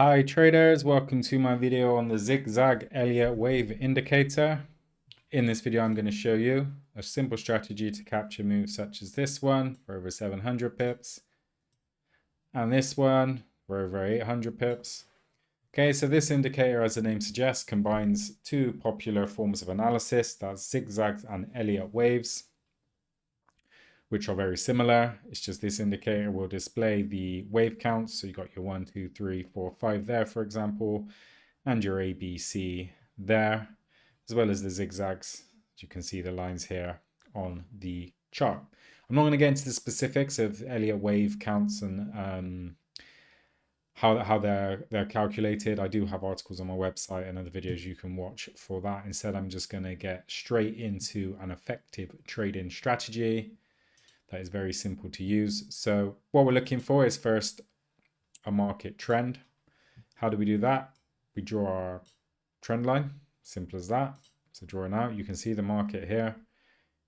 Hi traders, welcome to my video on the Zig Zag Elliott Wave Indicator. In this video I'm going to show you a simple strategy to capture moves such as this one for over 700 pips and this one for over 800 pips. Okay, so this indicator, as the name suggests, combines two popular forms of analysis, that's zigzags and Elliott waves, which are very similar. It's just this indicator will display the wave counts. So you got your 1, 2, 3, 4, 5 there, for example, and your A, B, C there, as well as the zigzags. As you can see the lines here on the chart. I'm not going to get into the specifics of Elliott wave counts and how they're calculated. I do have articles on my website and other videos you can watch for that. Instead, I'm just going to get straight into an effective trading strategy that is very simple to use. So what we're looking for is first a market trend. How do we do that? We draw our trend line, simple as that. So drawing out, you can see the market here.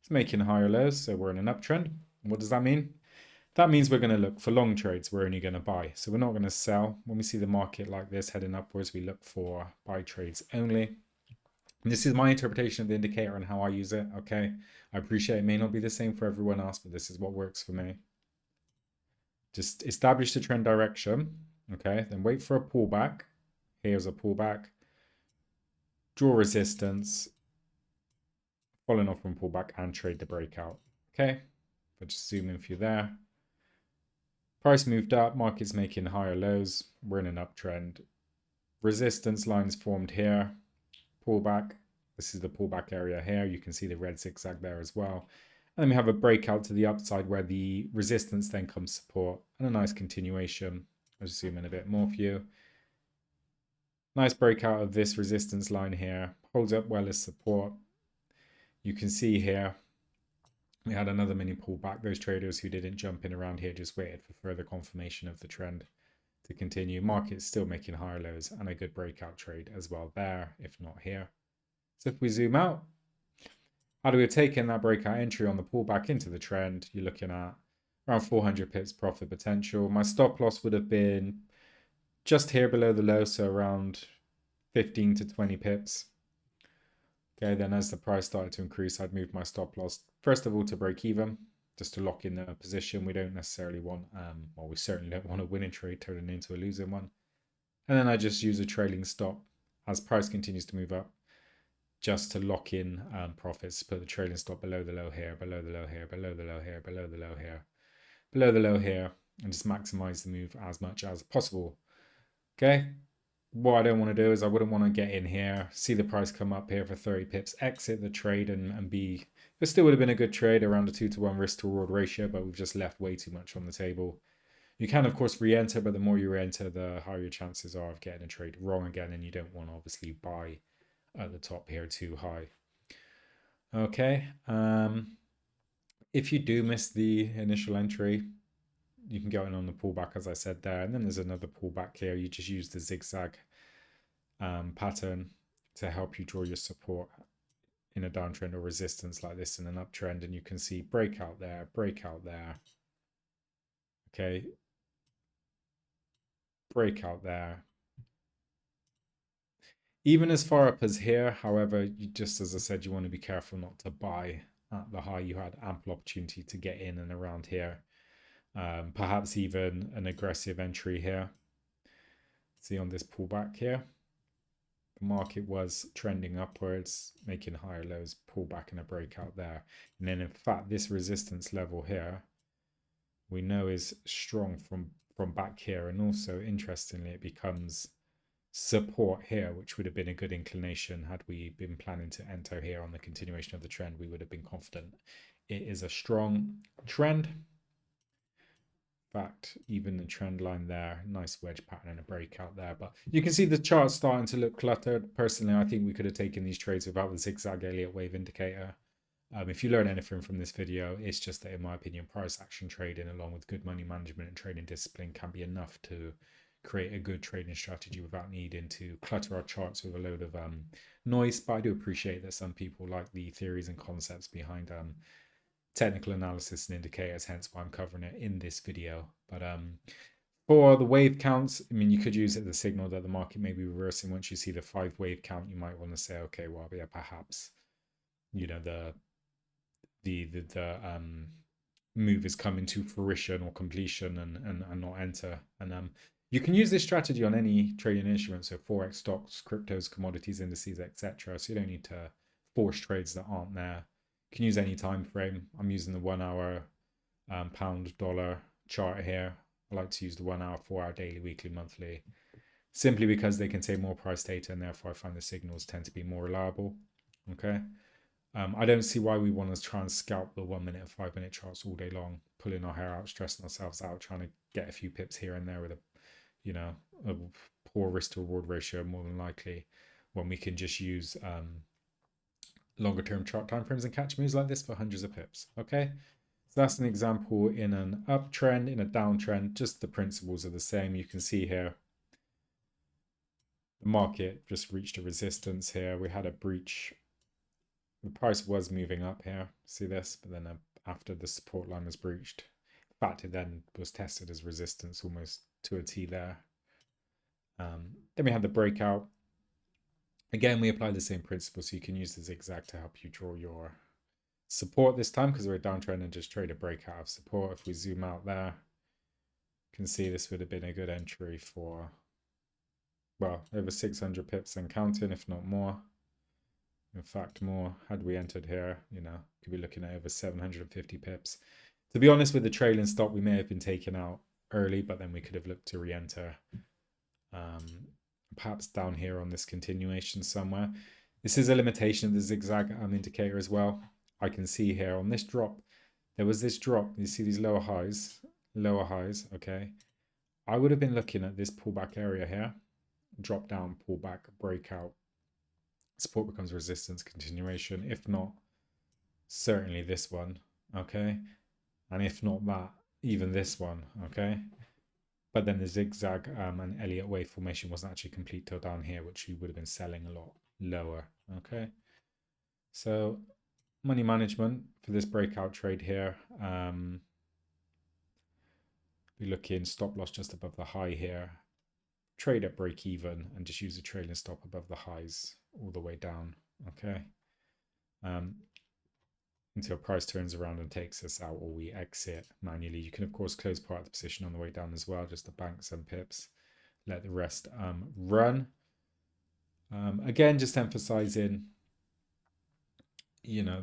It's making higher lows, so we're in an uptrend. What does that mean? That means we're going to look for long trades. We're only going to buy. So we're not going to sell. When we see the market like this heading upwards, we look for buy trades only. And this is my interpretation of the indicator and how I use it, okay? I appreciate it may not be the same for everyone else, but this is what works for me. Just establish the trend direction, okay? Then wait for a pullback. Here's a pullback. Draw resistance, following off from pullback, and trade the breakout, okay? But just zoom in for you there. Price moved up, market's making higher lows. We're in an uptrend. Resistance line is formed here. Pullback. This is the pullback area here. You can see the red zigzag there as well. And then we have a breakout to the upside where the resistance then comes support and a nice continuation. I'll just zoom in a bit more for you. Nice breakout of this resistance line here. Holds up well as support. You can see here we had another mini pullback. Those traders who didn't jump in around here just waited for further confirmation of the trend to continue. Market's still making higher lows and a good breakout trade as well there, if not here. So if we zoom out, how do we take in that breakout entry on the pullback into the trend? You're looking at around 400 pips profit potential. My stop loss would have been just here below the low, so around 15 to 20 pips. Okay, then as the price started to increase, I'd move my stop loss, first of all, to break even, just to lock in the position. We don't necessarily want, well, we certainly don't want a winning trade turning into a losing one. And then I just use a trailing stop as price continues to move up, just to lock in profits. Put the trailing stop below the low here, below the low here, below the low here, below the low here, below the low here, and just maximize the move as much as possible. Okay. What I don't want to do is I wouldn't want to get in here, see the price come up here for 30 pips, exit the trade and be, it still would have been a good trade around a 2-to-1 risk to reward ratio, but we've just left way too much on the table. You can, of course, re-enter, but the more you re-enter, the higher your chances are of getting a trade wrong again, and you don't want to obviously buy at the top here too high. Okay. If you do miss the initial entry, you can go in on the pullback, as I said there, and then there's another pullback here. You just use the zigzag pattern to help you draw your support in a downtrend or resistance like this in an uptrend, and you can see breakout there, okay, breakout there. Even as far up as here, however, you just, as I said, you want to be careful not to buy at the high. You had ample opportunity to get in and around here. Perhaps even an aggressive entry here. See on this pullback here, the market was trending upwards, making higher lows, pullback and a breakout there. And then in fact, this resistance level here, we know is strong from back here. And also, interestingly, it becomes support here, which would have been a good inclination had we been planning to enter here on the continuation of the trend. We would have been confident. It is a strong trend. In fact, even the trend line there, nice wedge pattern and a breakout there. But you can see the chart starting to look cluttered. Personally, I think we could have taken these trades without the zigzag Elliott wave indicator. If you learn anything from this video, it's just that, in my opinion, price action trading along with good money management and trading discipline can be enough to create a good trading strategy without needing to clutter our charts with a load of noise. But I do appreciate that some people like the theories and concepts behind technical analysis and indicators, hence why I'm covering it in this video. But For the wave counts, I mean, you could use it as a signal that the market may be reversing. Once you see the 5 wave count, you might want to say, okay, well, yeah, perhaps, you know, the move is coming to fruition or completion and not enter. And you can use this strategy on any trading instrument, so Forex, stocks, cryptos, commodities, indices, etc. So you don't need to force trades that aren't there. You can use any time frame. I'm using the 1 hour pound dollar chart here. I like to use the 1 hour, 4 hour, daily, weekly, monthly, simply because they contain more price data and therefore I find the signals tend to be more reliable. Okay. I don't see why we want to try and scalp the 1 minute and 5 minute charts all day long, pulling our hair out, stressing ourselves out, trying to get a few pips here and there with a poor risk to reward ratio, more than likely, when we can just use longer term chart timeframes and catch moves like this for hundreds of pips. Okay. So that's an example in an uptrend, in a downtrend, just the principles are the same. You can see here, the market just reached a resistance here. We had a breach. The price was moving up here. See this? But then after the support line was breached, in fact, it then was tested as resistance almost to a T there. Then we had the breakout. Again, we apply the same principle. So you can use the zigzag to help you draw your support this time because we're a downtrend and just trade a breakout of support. If we zoom out there, you can see this would have been a good entry for, well, over 600 pips and counting, if not more. In fact, more. Had we entered here, could be looking at over 750 pips. To be honest, with the trailing stop, we may have been taken out early, but then we could have looked to re-enter. Perhaps down here on this continuation somewhere. This is a limitation of the zigzag indicator as well. I can see here on this drop, there was this drop. You see these lower highs, okay? I would have been looking at this pullback area here, drop down, pullback, breakout, support becomes resistance, continuation. If not, certainly this one, okay? And if not that, even this one, okay? But then the zigzag and Elliott wave formation wasn't actually complete till down here, which you would have been selling a lot lower, okay? So money management for this breakout trade here. We look in stop loss just above the high here. Trade at break even and just use a trailing stop above the highs all the way down, okay? Until price turns around and takes us out or we exit manually. You can of course close part of the position on the way down as well, just to bank some pips. Let the rest run. Again, just emphasizing,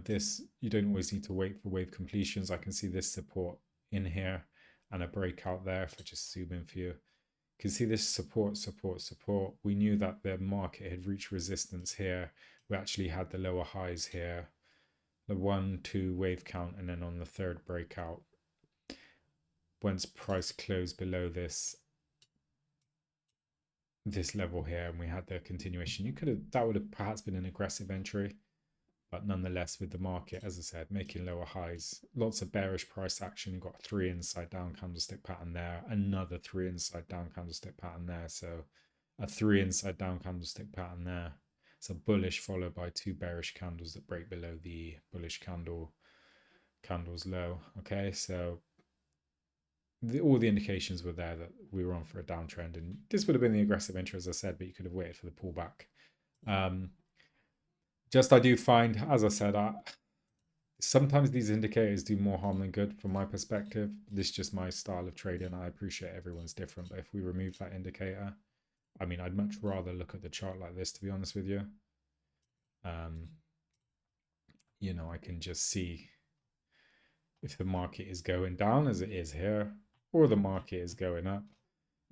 this, you don't always need to wait for wave completions. I can see this support in here and a breakout there. If I just zoom in for you, you can see this support. We knew that the market had reached resistance here. We actually had the lower highs here, the 1-2 wave count, and then on the third breakout, once price closed below this level here, and we had the continuation, that would have perhaps been an aggressive entry. But nonetheless, with the market, as I said, making lower highs, lots of bearish price action. You've got 3 inside down candlestick pattern there, another 3 inside down candlestick pattern there. So a 3 inside down candlestick pattern there. So bullish followed by 2 bearish candles that break below the bullish candles low. Okay, so all the indications were there that we were on for a downtrend, and this would have been the aggressive entry, as I said, but you could have waited for the pullback. I do find, as I said, sometimes these indicators do more harm than good from my perspective. This is just my style of trading. I appreciate everyone's different, but if we remove that indicator, I'd much rather look at the chart like this, to be honest with you. I can just see if the market is going down as it is here, or the market is going up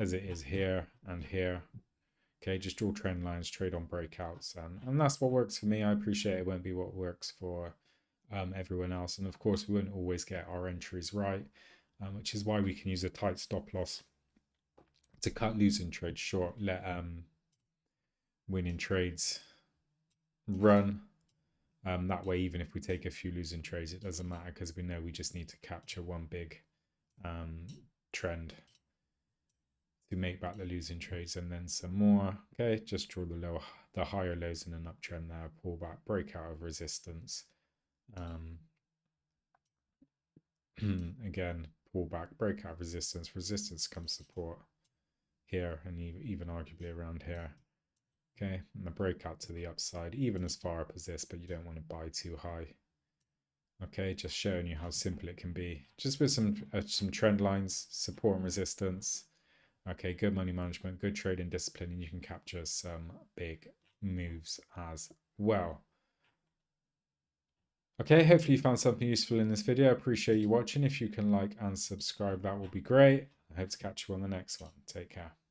as it is here and here. Okay, just draw trend lines, trade on breakouts, and that's what works for me. I appreciate it won't be what works for everyone else. And of course, we won't always get our entries right, which is why we can use a tight stop loss to cut losing trades short, let winning trades run. That way, even if we take a few losing trades, it doesn't matter because we know we just need to capture one big trend to make back the losing trades and then some more. Okay, just draw the higher lows in an uptrend there, pull back, breakout of resistance. Again, pullback, breakout resistance, resistance comes support here, and even arguably around here. Okay, and the breakout to the upside, even as far up as this, but you don't want to buy too high. Okay, just showing you how simple it can be, just with some trend lines, support and resistance. Okay, good money management, good trading discipline, and you can capture some big moves as well. Okay, hopefully you found something useful in this video. I appreciate you watching. If you can like and subscribe, that will be great. I hope to catch you on the next one. Take care.